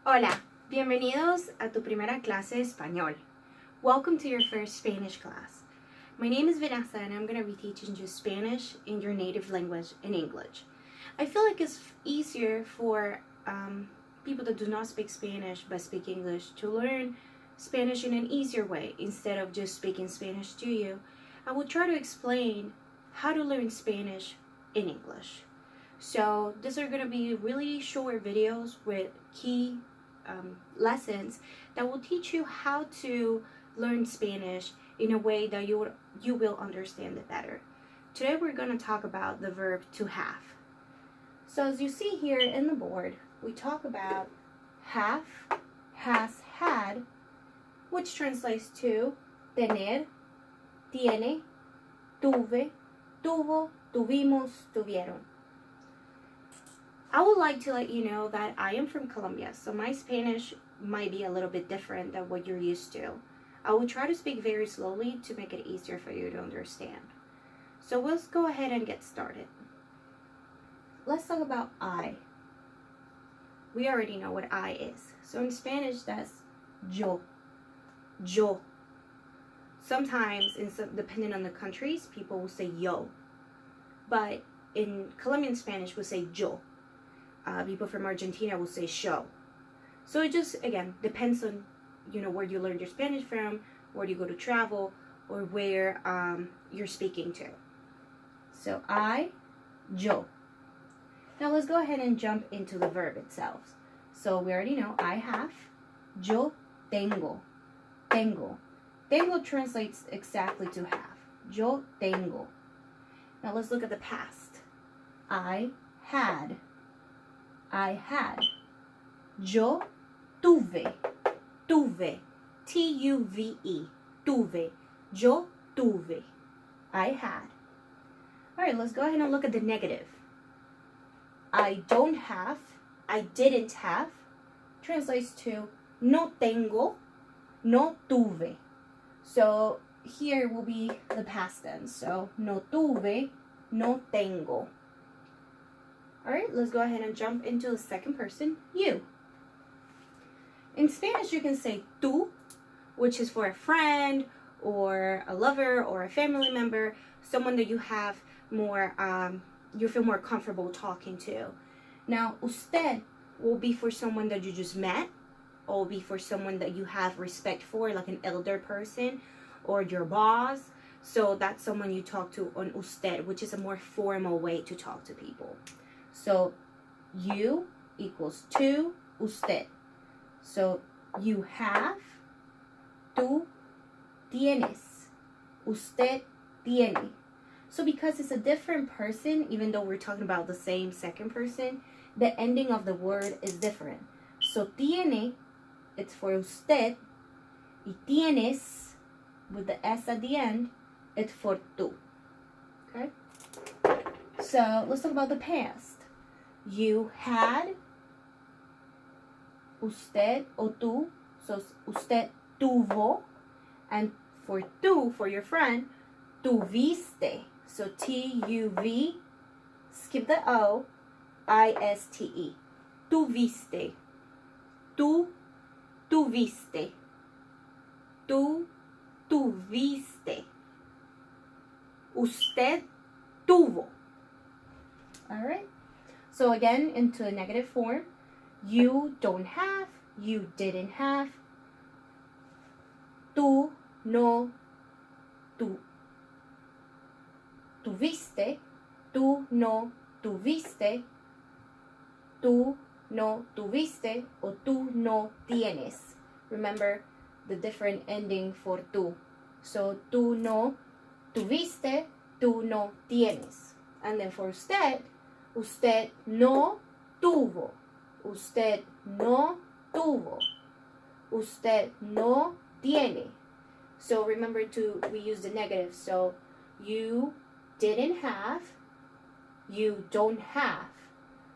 Hola, bienvenidos a tu primera clase de español. Welcome to your first Spanish class. My name is Vanessa and I'm going to be teaching you Spanish in your native language in English. I feel like it's easier for people that do not speak Spanish but speak English to learn Spanish in an easier way instead of just speaking Spanish to you. I will try to explain how to learn Spanish in English. So these are going to be really short videos with key lessons that will teach you how to learn Spanish in a way that you will understand it better. Today we're going to talk about the verb to have. So as you see here in the board, we talk about have, has, had, which translates to tener, tiene, tuve, tuvo, tuvimos, tuvieron. I would like to let you know that I am from Colombia, so my Spanish might be a little bit different than what you're used to. I will try to speak very slowly to make it easier for you to understand. So let's go ahead and get started. Let's talk about I. We already know what I is. So in Spanish, that's yo. Yo. Sometimes, depending on the countries, people will say yo. But in Colombian Spanish, we'll say yo. People from Argentina will say show. So it just, again, depends on, where you learned your Spanish from, where you go to travel, or where you're speaking to. So I, yo. Now let's go ahead and jump into the verb itself. So we already know I have, yo tengo, tengo. Tengo translates exactly to have. Yo tengo. Now let's look at the past. I had. I had. Yo tuve. Tuve. T-U-V-E. Tuve. Yo tuve. I had. Alright, let's go ahead and look at the negative. I don't have. I didn't have. Translates to no tengo. No tuve. So here will be the past tense. So no tuve. No tengo. Alright, let's go ahead and jump into the second person, you. In Spanish, you can say tú, which is for a friend or a lover or a family member, someone that you have more, you feel more comfortable talking to. Now, usted will be for someone that you just met, or will be for someone that you have respect for, like an elder person or your boss. So that's someone you talk to on usted, which is a more formal way to talk to people. So, you equals to usted. So, you have, tú tienes, usted tiene. So, because it's a different person, even though we're talking about the same second person, the ending of the word is different. So, tiene, it's for usted, y tienes, with the S at the end, it's for tú. Okay? So, let's talk about the past. You had, usted o tú, so usted tuvo, and for tú, for your friend, tuviste, so T-U-V, skip the O, I-S-T-E, tuviste, tú tuviste, tú tuviste, usted tuvo. All right? So again, into a negative form, you don't have, you didn't have, tú no tuviste, tú no tuviste, tú no tuviste, o tú no tienes. Remember the different ending for tú. So tú no tuviste, tú no tienes. And then for usted, usted no tuvo. Usted no tuvo. Usted no tiene. So remember we use the negative. So you didn't have. You don't have.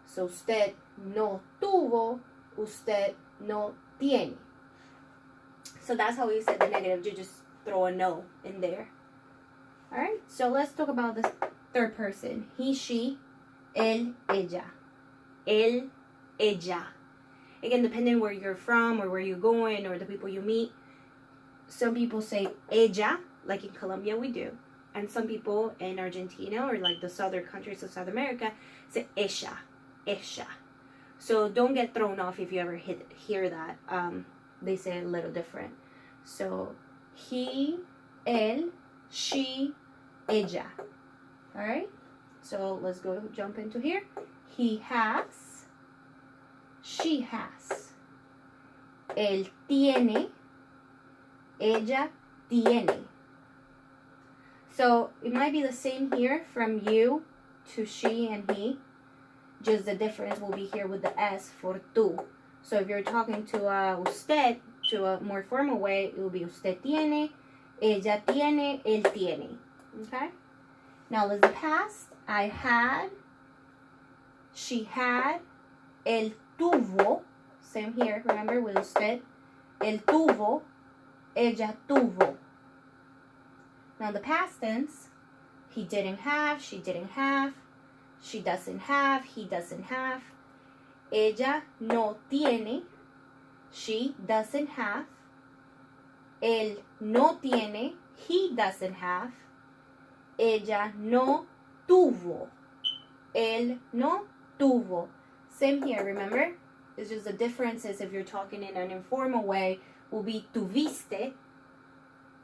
So usted no tuvo. Usted no tiene. So that's how we say the negative. You just throw a no in there. Alright, so let's talk about the third person. He, she, él, ella. Él, ella. Again, depending where you're from or where you're going or the people you meet. Some people say ella, like in Colombia we do. And some people in Argentina or like the southern countries of South America say ella, ella. So don't get thrown off if you ever hear that. They say it a little different. So he, él, she, ella. Alright? So let's go jump into here. He has. She has. Él tiene. Ella tiene. So it might be the same here from you to she and he. Just the difference will be here with the S for tú. So if you're talking to usted, to a more formal way, it will be usted tiene, ella tiene, él tiene. Okay? Now let's the past. I had, she had, él tuvo. Same here, remember with usted. Él tuvo, ella tuvo. Now the past tense, he didn't have, she didn't have, she doesn't have, he doesn't have. Ella no tiene, she doesn't have. Él no tiene, he doesn't have. Ella no tuvo, él no tuvo. Same here, remember? It's just the differences if you're talking in an informal way will be tuviste.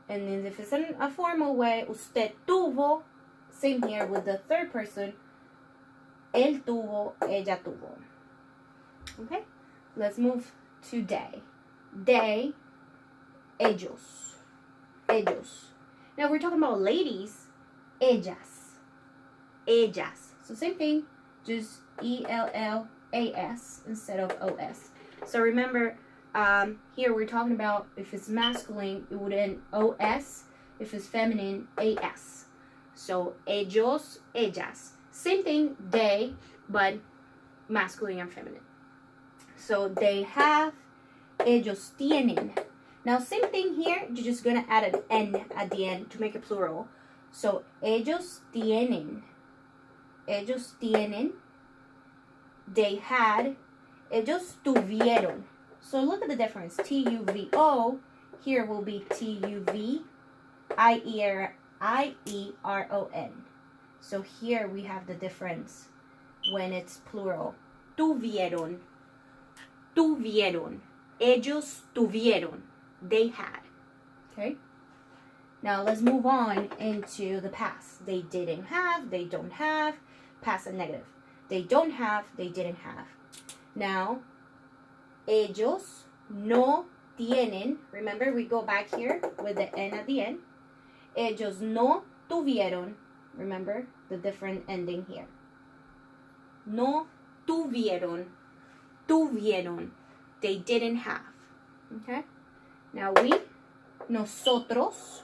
And then if it's in a formal way, usted tuvo. Same here with the third person. Él tuvo, ella tuvo. Okay? Let's move to they. They, ellos. Ellos. Now we're talking about ladies. Ellas. Ellas. So same thing, just ELLAS instead of OS. So remember, here we're talking about if it's masculine, it would end OS. If it's feminine, AS. So ellos, ellas. Same thing, they, but masculine and feminine. So they have, ellos tienen. Now same thing here, you're just going to add an N at the end to make it plural. So ellos tienen. Ellos tienen. They had. Ellos tuvieron. So look at the difference. TUVO. Here will be TUVIERON. So here we have the difference when it's plural. Tuvieron. Tuvieron. Ellos tuvieron. They had. Okay? Now let's move on into the past. They didn't have. They don't have. Past and negative. They don't have. They didn't have. Now, ellos no tienen. Remember, we go back here with the N at the end. Ellos no tuvieron. Remember the different ending here. No tuvieron. Tuvieron. They didn't have. Okay? Now we, nosotros,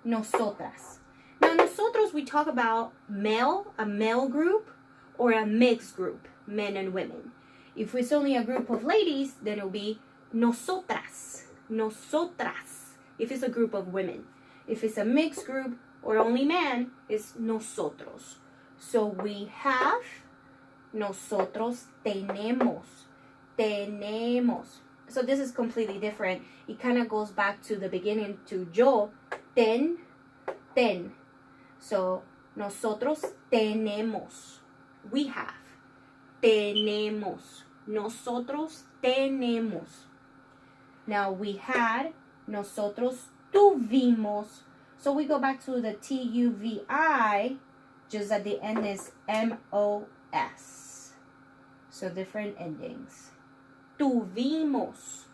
nosotras. Now nosotros, we talk about male, a male group, or a mixed group, men and women. If it's only a group of ladies, then it'll be nosotras. Nosotras. If it's a group of women. If it's a mixed group or only man, it's nosotros. So we have, nosotros tenemos. Tenemos. So this is completely different. It kind of goes back to the beginning to yo, ten. So nosotros tenemos. We have. Tenemos. Nosotros tenemos. Now we had. Nosotros tuvimos. So we go back to the TUVI. Just at the end is MOS. So different endings. Tuvimos.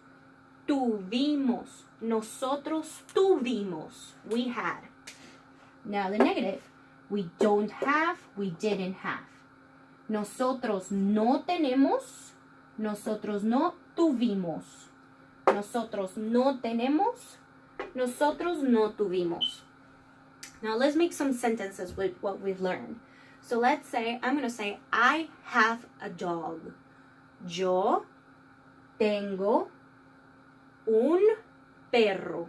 Tuvimos. Nosotros tuvimos. We had. Now the negative. We don't have. We didn't have. Nosotros no tenemos. Nosotros no tuvimos. Nosotros no tenemos. Nosotros no tuvimos. Now let's make some sentences with what we've learned. So let's say, I'm going to say, I have a dog. Yo tengo un perro.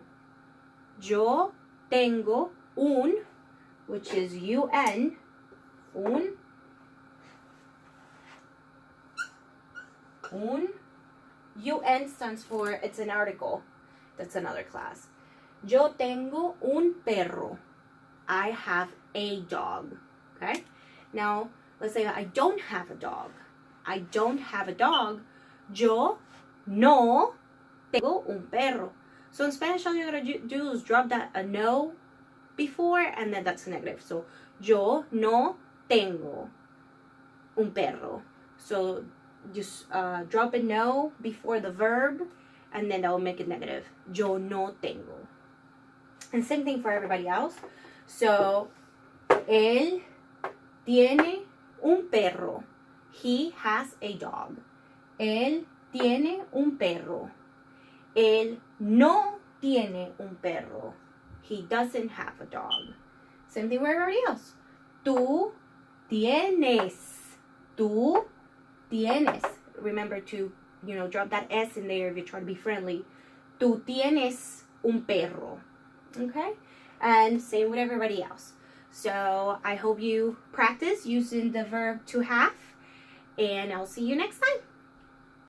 Yo tengo un, which is UN, un. UN stands for, it's an article. That's another class. Yo tengo un perro. I have a dog. Okay? Now, let's say I don't have a dog. I don't have a dog. Yo no tengo un perro. So in Spanish, all you're going to do is drop that a no before, and then that's a negative. So, yo no tengo un perro. So, just drop a no before the verb, and then that will make it negative. Yo no tengo. And same thing for everybody else. So, él tiene un perro. He has a dog. Él tiene un perro. Él no tiene un perro. He doesn't have a dog. Same thing with everybody else. Tú tienes. Tú tienes. Remember to, drop that S in there if you're trying to be friendly. Tú tienes un perro. Okay? And same with everybody else. So I hope you practice using the verb to have. And I'll see you next time.